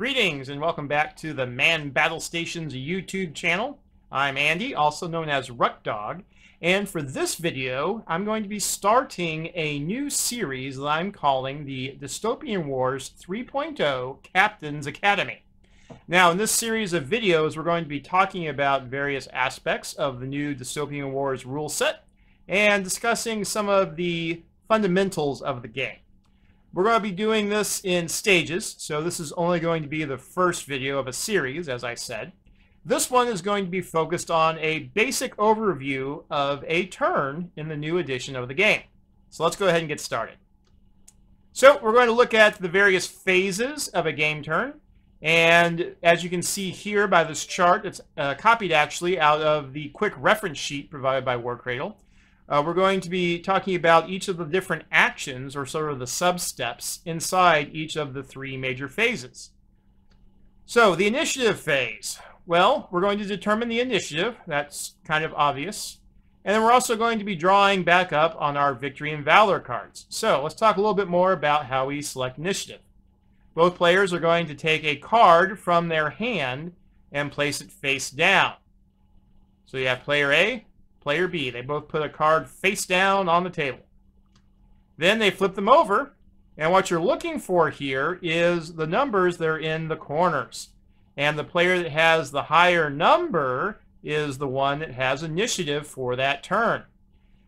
Greetings and welcome back to the Man Battle Stations YouTube channel. I'm Andy, also known as Ruckdog, and for this video I'm going to be starting a new series that I'm calling the Dystopian Wars 3.0 Captain's Academy. Now in this series of videos we're going to be talking about various aspects of the new Dystopian Wars rule set and discussing some of the fundamentals of the game. We're going to be doing this in stages, so this is only going to be the first video of a series, as I said. This one is going to be focused on a basic overview of a turn in the new edition of the game. So let's go ahead and get started. So we're going to look at the various phases of a game turn, and as you can see here by this chart, it's copied actually out of the quick reference sheet provided by Warcradle. We're going to be talking about each of the different actions, or sort of the sub-steps, inside each of the three major phases. So, the initiative phase. Well, we're going to determine the initiative. That's kind of obvious. And then we're also going to be drawing back up on our Victory and Valor cards. So, let's talk a little bit more about how we select initiative. Both players are going to take a card from their hand and place it face down. So you have player A, player B. They both put a card face down on the table. Then they flip them over, and what you're looking for here is the numbers that are in the corners. And the player that has the higher number is the one that has initiative for that turn.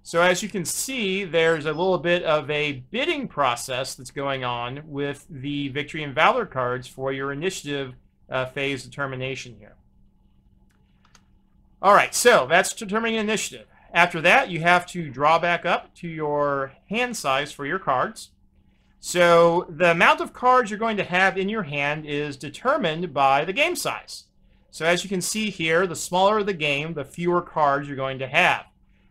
So as you can see, there's a little bit of a bidding process that's going on with the Victory and Valor cards for your initiative phase determination here. Alright, so that's determining initiative. After that, you have to draw back up to your hand size for your cards. So the amount of cards you're going to have in your hand is determined by the game size. So as you can see here, the smaller the game, the fewer cards you're going to have.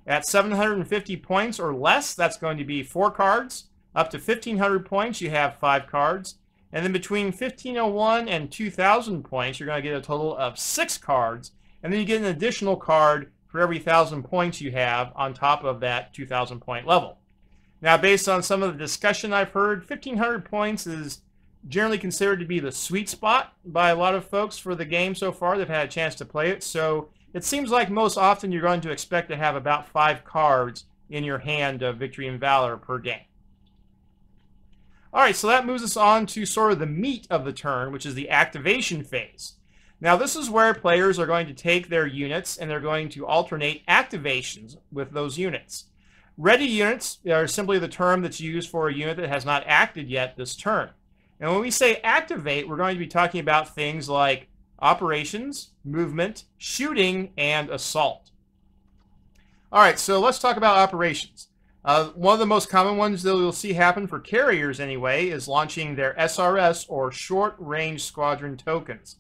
At 750 points or less, that's going to be 4 cards. Up to 1,500 points, you have 5 cards. And then between 1,501 and 2,000 points, you're going to get a total of 6 cards. And then you get an additional card for every 1,000 points you have on top of that 2,000 point level. Now, based on some of the discussion I've heard, 1,500 points is generally considered to be the sweet spot by a lot of folks for the game so far. They've had a chance to play it. So it seems like most often you're going to expect to have about 5 cards in your hand of Victory and Valor per game. All right, so that moves us on to sort of the meat of the turn, which is the activation phase. Now this is where players are going to take their units and they're going to alternate activations with those units. Ready units are simply the term that's used for a unit that has not acted yet this turn. And when we say activate, we're going to be talking about things like operations, movement, shooting, and assault. Alright, so let's talk about operations. One of the most common ones that you'll see happen for carriers anyway is launching their SRS, or Short Range Squadron tokens.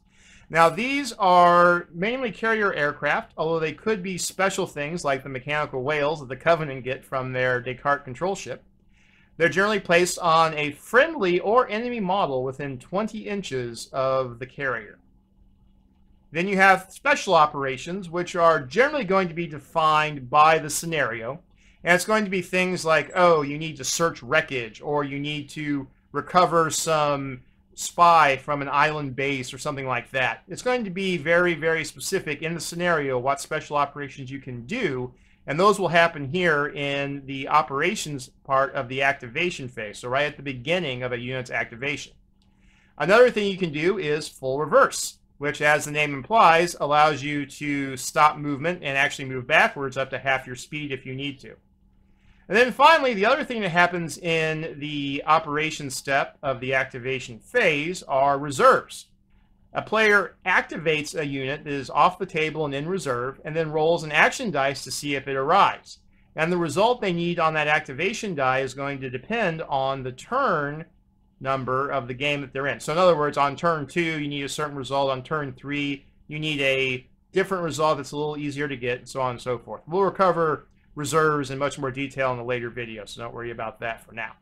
Now these are mainly carrier aircraft, although they could be special things like the mechanical whales that the Covenant get from their Descartes control ship. They're generally placed on a friendly or enemy model within 20 inches of the carrier. Then you have special operations, which are generally going to be defined by the scenario. And it's going to be things like, oh, you need to search wreckage, or you need to recover some spy from an island base or something like that. It's going to be very, very specific in the scenario what special operations you can do, and those will happen here in the operations part of the activation phase, so right at the beginning of a unit's activation. Another thing you can do is full reverse, which, as the name implies, allows you to stop movement and actually move backwards up to half your speed if you need to. And then finally, the other thing that happens in the operation step of the activation phase are reserves. A player activates a unit that is off the table and in reserve, and then rolls an action dice to see if it arrives. And the result they need on that activation die is going to depend on the turn number of the game that they're in. So in other words, on turn 2, you need a certain result. On turn 3, you need a different result that's a little easier to get, and so on and so forth. We'll recover reserves in much more detail in a later video, so don't worry about that for now.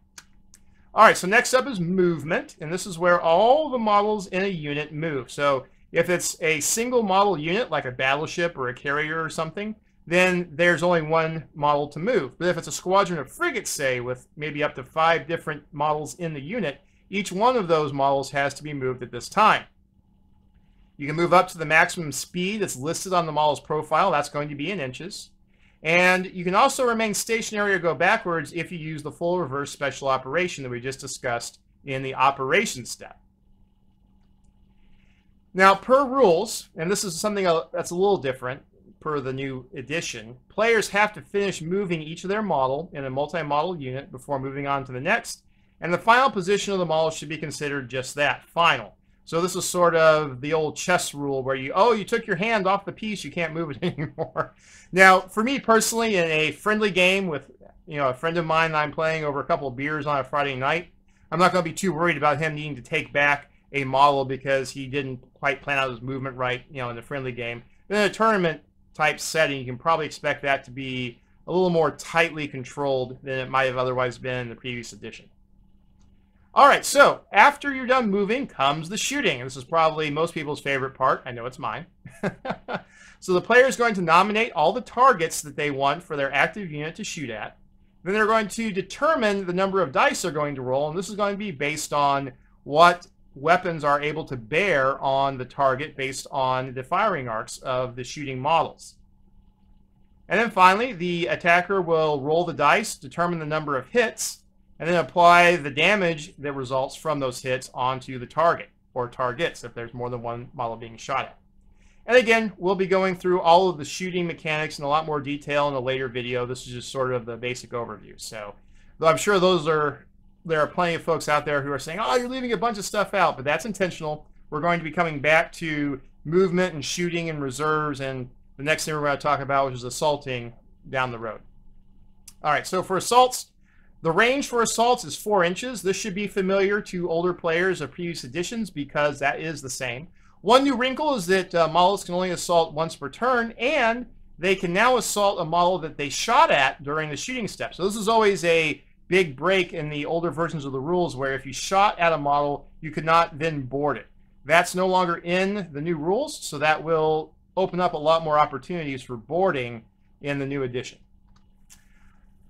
Alright, so next up is movement, and this is where all the models in a unit move. So if it's a single model unit, like a battleship or a carrier or something, then there's only one model to move. But if it's a squadron of frigates, say, with maybe up to 5 different models in the unit, each one of those models has to be moved at this time. You can move up to the maximum speed that's listed on the model's profile. That's going to be in inches. And you can also remain stationary or go backwards if you use the full reverse special operation that we just discussed in the operations step. Now, per rules, and this is something that's a little different per the new edition, players have to finish moving each of their model in a multi-model unit before moving on to the next, and the final position of the model should be considered just that, final. So this is sort of the old chess rule where you took your hand off the piece, you can't move it anymore. Now, for me personally, in a friendly game with a friend of mine that I'm playing over a couple of beers on a Friday night, I'm not going to be too worried about him needing to take back a model because he didn't quite plan out his movement right, in the friendly game. In a tournament type setting, you can probably expect that to be a little more tightly controlled than it might have otherwise been in the previous edition. All right, so after you're done moving comes the shooting. This is probably most people's favorite part. I know it's mine. So the player is going to nominate all the targets that they want for their active unit to shoot at. Then they're going to determine the number of dice they're going to roll, and this is going to be based on what weapons are able to bear on the target based on the firing arcs of the shooting models. And then finally, the attacker will roll the dice, determine the number of hits, and then apply the damage that results from those hits onto the target, or targets if there's more than one model being shot at. And again, we'll be going through all of the shooting mechanics in a lot more detail in a later video. This is just sort of the basic overview. So, though I'm sure there are plenty of folks out there who are saying, oh, you're leaving a bunch of stuff out, but that's intentional. We're going to be coming back to movement and shooting and reserves and the next thing we're going to talk about, which is assaulting down the road. All right, so for assaults, the range for assaults is 4 inches. This should be familiar to older players of previous editions because that is the same. One new wrinkle is that models can only assault once per turn, and they can now assault a model that they shot at during the shooting step. So this is always a big break in the older versions of the rules where if you shot at a model, you could not then board it. That's no longer in the new rules, so that will open up a lot more opportunities for boarding in the new edition.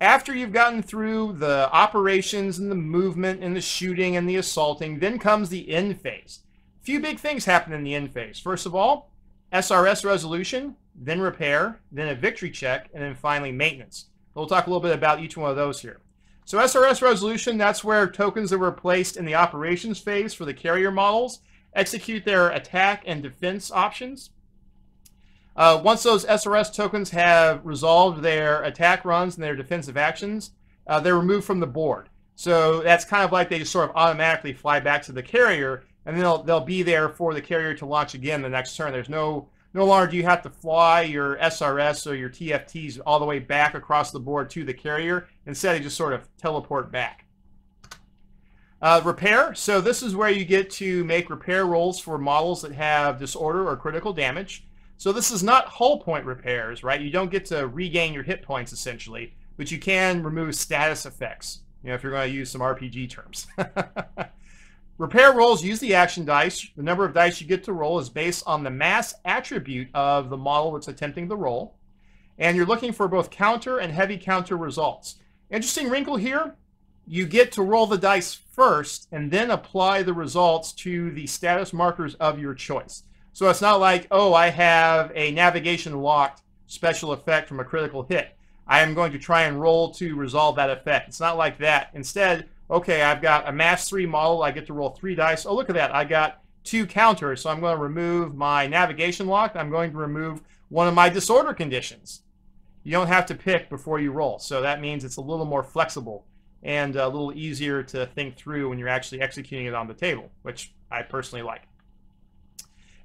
After you've gotten through the operations and the movement and the shooting and the assaulting, then comes the end phase. A few big things happen in the end phase. First of all, SRS resolution, then repair, then a victory check, and then finally maintenance. We'll talk a little bit about each one of those here. So SRS resolution, that's where tokens that were placed in the operations phase for the carrier models execute their attack and defense options. Once those SRS tokens have resolved their attack runs and their defensive actions, they're removed from the board. So that's kind of like they just sort of automatically fly back to the carrier, and then they'll be there for the carrier to launch again the next turn. There's no longer do you have to fly your SRS or your TFTs all the way back across the board to the carrier. Instead, they just sort of teleport back. Repair. So this is where you get to make repair rolls for models that have disorder or critical damage. So this is not hull point repairs, right? You don't get to regain your hit points, essentially, but you can remove status effects, if you're going to use some RPG terms. Repair rolls use the action dice. The number of dice you get to roll is based on the mass attribute of the model that's attempting the roll. And you're looking for both counter and heavy counter results. Interesting wrinkle here. You get to roll the dice first and then apply the results to the status markers of your choice. So it's not like, oh, I have a navigation locked special effect from a critical hit. I am going to try and roll to resolve that effect. It's not like that. Instead, okay, I've got a mass 3 model. I get to roll 3 dice. Oh, look at that. I got 2 counters. So I'm going to remove my navigation lock. I'm going to remove one of my disorder conditions. You don't have to pick before you roll. So that means it's a little more flexible and a little easier to think through when you're actually executing it on the table, which I personally like.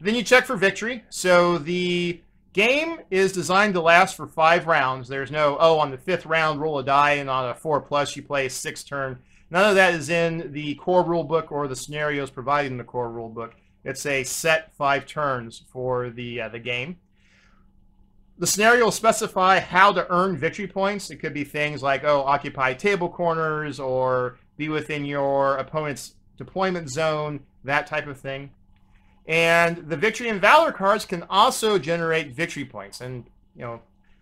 Then you check for victory. So the game is designed to last for 5 rounds. There's no, oh, on the 5th round, roll a die, and on a 4+ you play a 6th turn. None of that is in the core rulebook or the scenarios provided in the core rulebook. It's a set 5 turns for the game. The scenario will specify how to earn victory points. It could be things like, oh, occupy table corners or be within your opponent's deployment zone, that type of thing. And the Victory and Valor cards can also generate victory points. And,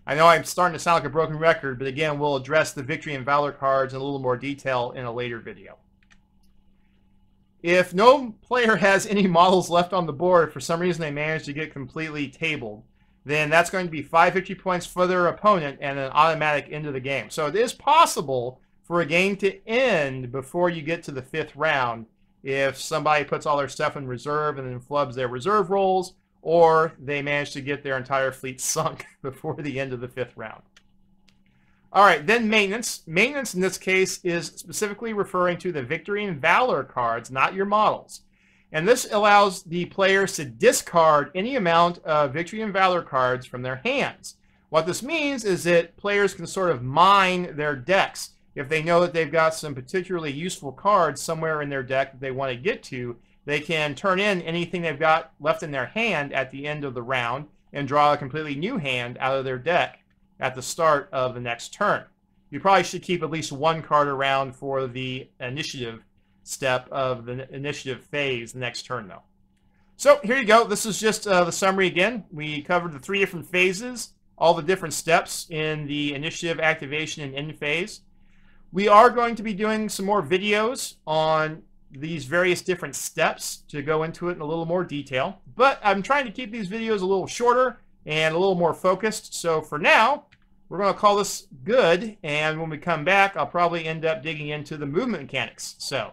I know I'm starting to sound like a broken record, but again, we'll address the Victory and Valor cards in a little more detail in a later video. If no player has any models left on the board, if for some reason they manage to get completely tabled, then that's going to be 5 victory points for their opponent and an automatic end of the game. So it is possible for a game to end before you get to the 5th round if somebody puts all their stuff in reserve and then flubs their reserve rolls, or they manage to get their entire fleet sunk before the end of the 5th round. All right, then maintenance. Maintenance in this case is specifically referring to the Victory and Valor cards, not your models. And this allows the players to discard any amount of Victory and Valor cards from their hands. What this means is that players can sort of mine their decks. If they know that they've got some particularly useful cards somewhere in their deck that they want to get to, they can turn in anything they've got left in their hand at the end of the round and draw a completely new hand out of their deck at the start of the next turn. You probably should keep at least one card around for the initiative step of the initiative phase the next turn, though. So here you go. This is just the summary again. We covered the 3 different phases, all the different steps in the initiative, activation, and end phase. We are going to be doing some more videos on these various different steps to go into it in a little more detail, but I'm trying to keep these videos a little shorter and a little more focused. So for now, we're going to call this good, and when we come back, I'll probably end up digging into the movement mechanics. So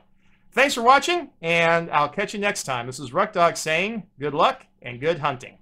thanks for watching, and I'll catch you next time. This is Ruckdog saying good luck and good hunting.